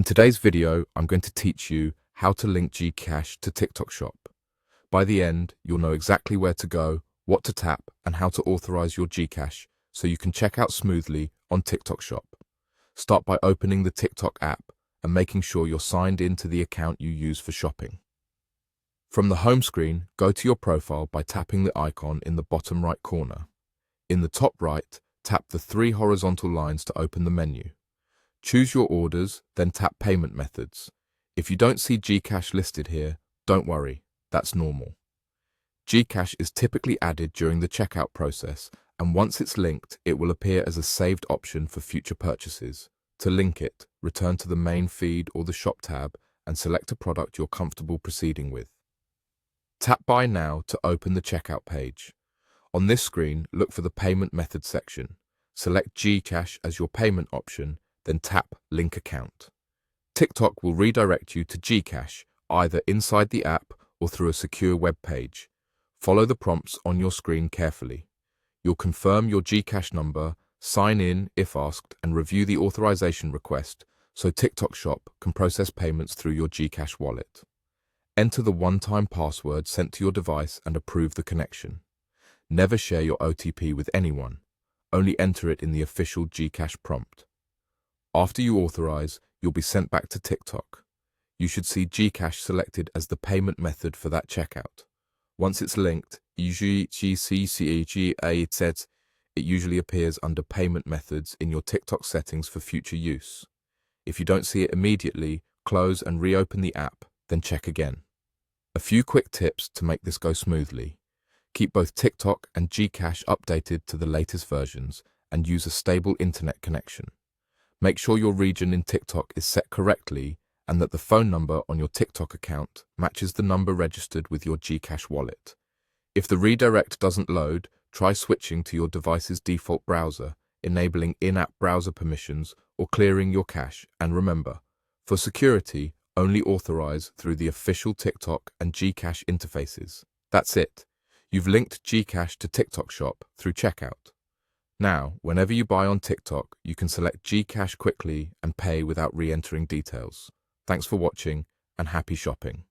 In today's video, I'm going to teach you how to link GCash to TikTok Shop. By the end, you'll know exactly where to go, what to tap, and how to authorize your GCash so you can check out smoothly on TikTok Shop. Start by opening the TikTok app and making sure you're signed into the account you use for shopping. From the home screen, go to your profile by tapping the icon in the bottom right corner. In the top right, tap the three horizontal lines to open the menu. Choose your orders, then tap Payment Methods. If you don't see GCash listed here, don't worry, that's normal. GCash is typically added during the checkout process, and once it's linked, it will appear as a saved option for future purchases. To link it, return to the main feed or the Shop tab and select a product you're comfortable proceeding with. Tap Buy Now to open the checkout page. On this screen, look for the Payment Method section. Select GCash as your payment option, then tap Link Account. TikTok will redirect you to GCash, either inside the app or through a secure web page. Follow the prompts on your screen carefully. You'll confirm your GCash number, sign in if asked, and review the authorization request so TikTok Shop can process payments through your GCash wallet. Enter the one-time password sent to your device and approve the connection. Never share your OTP with anyone. Only enter it in the official GCash prompt. After you authorize, you'll be sent back to TikTok. You should see GCash selected as the payment method for that checkout. Once it's linked, it usually appears under Payment Methods in your TikTok settings for future use. If you don't see it immediately, close and reopen the app, then check again. A few quick tips to make this go smoothly. Keep both TikTok and GCash updated to the latest versions and use a stable internet connection. Make sure your region in TikTok is set correctly and that the phone number on your TikTok account matches the number registered with your GCash wallet. If the redirect doesn't load, try switching to your device's default browser, enabling in-app browser permissions, or clearing your cache. And remember, for security, only authorize through the official TikTok and GCash interfaces. That's it. You've linked GCash to TikTok Shop through checkout. Now, whenever you buy on TikTok, you can select GCash quickly and pay without re-entering details. Thanks for watching and happy shopping.